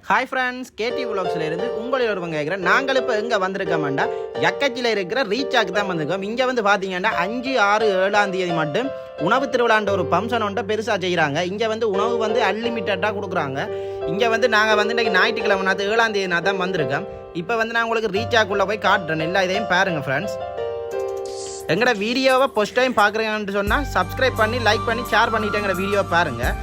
Hi friends, கேடி விலாக்ஸில் இருந்து உங்களில் ஒருவங்க கேட்குறேன். நாங்கள் இப்போ எங்கே வந்திருக்கோம்டா யக்கச்சியில் இருக்கிற ரீசாக்கு தான் வந்திருக்கோம். இங்கே வந்து பார்த்தீங்கன்னா 5, 6, 7ஆம் தேதி மட்டும் உணவு திருவிழான்ற ஒரு ஃபங்க்ஷன் ஒன்றை பெருசாக செய்கிறாங்க. இங்கே வந்து உணவு வந்து அன்லிமிட்டடாக கொடுக்குறாங்க. இங்கே வந்து நாங்கள் வந்து இன்றைக்கி ஞாயிற்றுக்கிழமை 7ஆம் தேதி தான் வந்திருக்கோம். இப்போ வந்து நான் உங்களுக்கு ரீசாக்குள்ளே போய் காட்டுறேன். எல்லா இதையும் பாருங்கள் ஃப்ரெண்ட்ஸ். எங்களோட வீடியோவை ஃபர்ஸ்ட் டைம் பார்க்குறீங்கன்னு சொன்னால் சப்ஸ்கிரைப் பண்ணி லைக் பண்ணி ஷேர் பண்ணிவிட்டு எங்களோட வீடியோவை பாருங்கள்.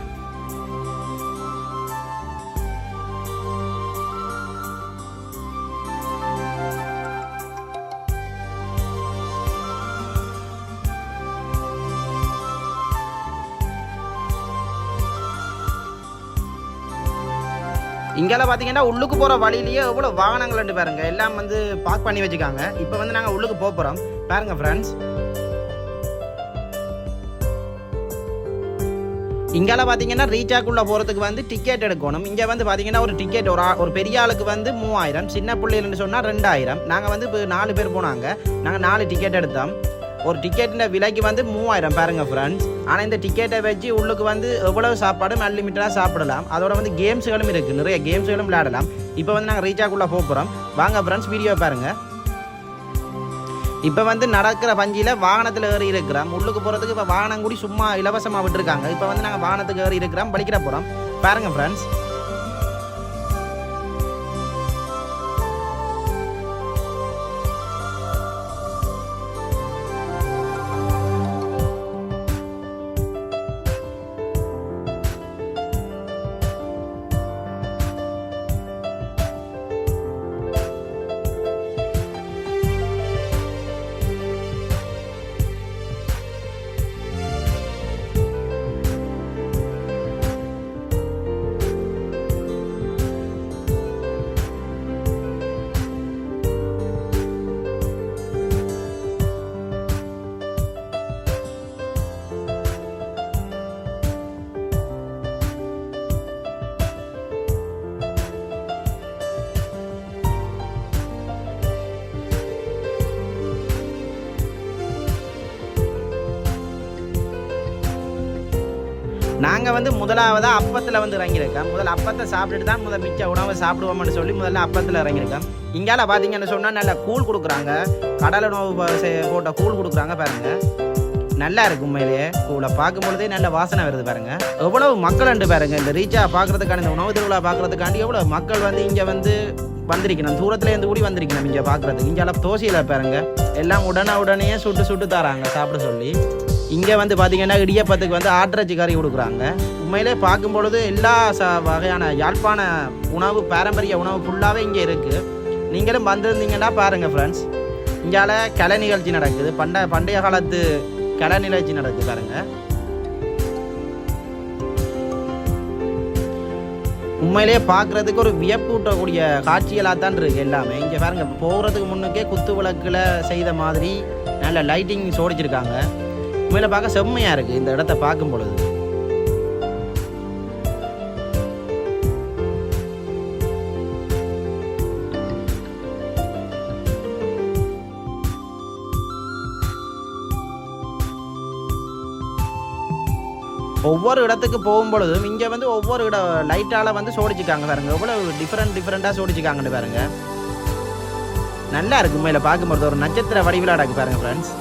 இங்கெல்லாம் பார்த்தீங்கன்னா உள்ளுக்கு போகிற வழியிலேயே எவ்வளோ வாகனங்கள் பாருங்க, எல்லாம் வந்து பார்க் பண்ணி வச்சுக்காங்க. இப்போ வந்து நாங்கள் உள்ளுக்கு போகிறோம் பாருங்க ஃப்ரெண்ட்ஸ். இங்கெல்லாம் பார்த்தீங்கன்னா ரீசாக்குள்ளே போகிறதுக்கு வந்து டிக்கெட் எடுக்கணும். இங்கே வந்து பார்த்தீங்கன்னா ஒரு டிக்கெட் ஒரு பெரிய ஆளுக்கு வந்து 3000, சின்ன பிள்ளைன்னு சொன்னால் 2000. நாங்கள் வந்து இப்போ 4 பேர் போனாங்க. நாங்கள் 4 டிக்கெட் எடுத்தோம். ஒரு டிக்கெட்டின் விலைக்கு வந்து 3000 பாருங்க ஃப்ரெண்ட்ஸ். ஆனால் இந்த டிக்கெட்டை வச்சு உள்ளுக்கு வந்து எவ்வளவு சாப்பாடும் அன்லிமிட்டடாக சாப்பிடலாம். அதோட வந்து கேம்ஸுகளும் இருக்குது, நிறைய கேம்ஸுகளும் விளையாடலாம். இப்போ வந்து நாங்கள் ரீசாக்குள்ளே போகிறோம். வாங்க ஃப்ரெண்ட்ஸ், வீடியோ பாருங்கள். இப்போ வந்து நடக்கிற பஞ்சியில் வாகனத்தில் ஏறி இருக்கிறோம். உள்ளுக்கு போகிறதுக்கு இப்போ வாகனம் கூடி சும்மா இலவசமாக விட்டுருக்காங்க. இப்போ வந்து நாங்கள் வாகனத்துக்கு ஏறி இருக்கிறோம், படிக்கிற போகிறோம் பாருங்க ஃப்ரெண்ட்ஸ். நாங்கள் வந்து முதலாவதாக அப்பத்தில் வந்து இறங்கியிருக்கோம். முதல்ல அப்பத்தை சாப்பிட்டுட்டு தான் மிச்ச உணவை சாப்பிடுவோம்னு சொல்லி முதல்ல அப்பத்தில் இறங்கியிருக்கோம். இங்கால பார்த்தீங்கன்னு சொன்னால் நல்லா கூழ் கொடுக்குறாங்க. கடல் உணவு போட்ட கூழ் கொடுக்குறாங்க பாருங்கள். நல்லா இருக்கும் உண்மையிலேயே. கூழை பார்க்கும்பொழுதே நல்ல வாசனை வருது பாருங்கள். எவ்வளவு மக்கள் உண்டு பாருங்கள். இந்த ரீச்சா பார்க்குறதுக்கான, இந்த உணவு திருவிழா பார்க்குறதுக்காண்டி எவ்வளோ மக்கள் வந்து இங்கே வந்து வந்திருக்கணும். தூரத்துலேருந்து கூடி வந்திருக்கணும் இங்கே பார்க்குறதுக்கு. இங்கே தோசையில் பாருங்க, எல்லாம் உடனே சுட்டு தராங்க சாப்பிட சொல்லி. இங்கே வந்து பார்த்தீங்கன்னா இடியப்பத்துக்கு வந்து ஆட்டிறைச்சி கறி கொடுக்குறாங்க. உண்மையிலே பார்க்கும்பொழுது எல்லா வகையான யாழ்ப்பாண உணவு, பாரம்பரிய உணவு ஃபுல்லாகவே இங்கே இருக்குது. நீங்களும் வந்திருந்தீங்கன்னா பாருங்கள் ஃப்ரெண்ட்ஸ். இங்கால கலை நிகழ்ச்சி நடக்குது. பண்டைய காலத்து கலை நிகழ்ச்சி நடக்குது பாருங்கள். உண்மையிலேயே பார்க்குறதுக்கு ஒரு வியப்பூட்டக்கூடிய காட்சிகளாக தான் இருக்குது எல்லாமே. இங்கே பாருங்கள், போகிறதுக்கு முன்னுக்கே குத்து விளக்கில் செய்த மாதிரி நல்ல லைட்டிங் சோடிச்சிருக்காங்க. உண்மையில பார்க்க செம்மையாக இருக்குது இந்த இடத்த பார்க்கும் பொழுது. ஒவ்வொரு இடத்துக்கு போகும்பொழுதும் இங்கே வந்து ஒவ்வொரு லைட்டால் வந்து சோடிச்சிருக்காங்க பாருங்க. எவ்வளோ டிஃப்ரெண்ட்டாக சோடிச்சிருக்காங்கன்னு பாருங்க. நல்லா இருக்கு உண்மையில பார்க்கும்போது. ஒரு நட்சத்திர வடிவில் அடக்கு பாருங்க ஃப்ரெண்ட்ஸ்.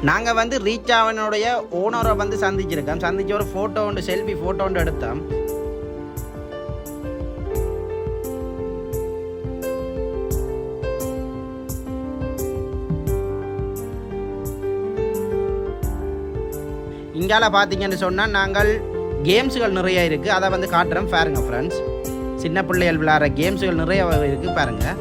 நாங்கள் வந்து ரீச்சாவனுடைய ஓனரை வந்து சந்திச்சிருக்கோம். சந்திச்சு ஒரு ஃபோட்டோ ஒன்று, செல்ஃபி ஃபோட்டோ ஒன்று எடுத்தோம். இங்கால பார்த்தீங்கன்னு சொன்னால் நாங்கள் கேம்ஸுகள் நிறைய இருக்குது. அதை வந்து காட்டுறோம் பாருங்க ஃப்ரெண்ட்ஸ். சின்ன பிள்ளைகள் விளையாடுற கேம்ஸுகள் நிறைய இருக்குது பாருங்கள்.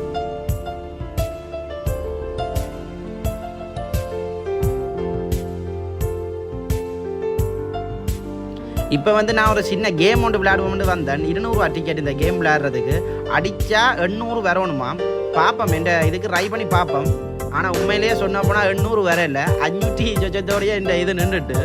இப்போ வந்து நான் ஒரு சின்ன கேம் ஒன்று விளையாடுவோம்னு வந்தேன். 200 ரூபா டிக்கெட் இந்த கேம் விளையாடுறதுக்கு. அடித்தா 800 வரணுமா பார்ப்போம். இந்த இதுக்கு ட்ரை பண்ணி பார்ப்போம். ஆனால் உண்மையிலேயே சொன்ன போனால் 800 வர இல்லை. 500 சொச்சத்தோடையே இந்த இது நின்றுட்டு.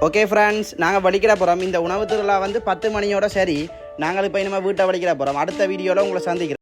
ஓகே ஃப்ரெண்ட்ஸ், நாங்கள் வலிக்கிற போகிறோம். இந்த உணவு திருவிழா வந்து 10 மணியோட சரி. நாங்கள் இப்போ இனிமேல் வீட்டை வலிக்கிற போகிறோம். அடுத்த வீடியோவில் உங்களை சந்திக்கிறோம்.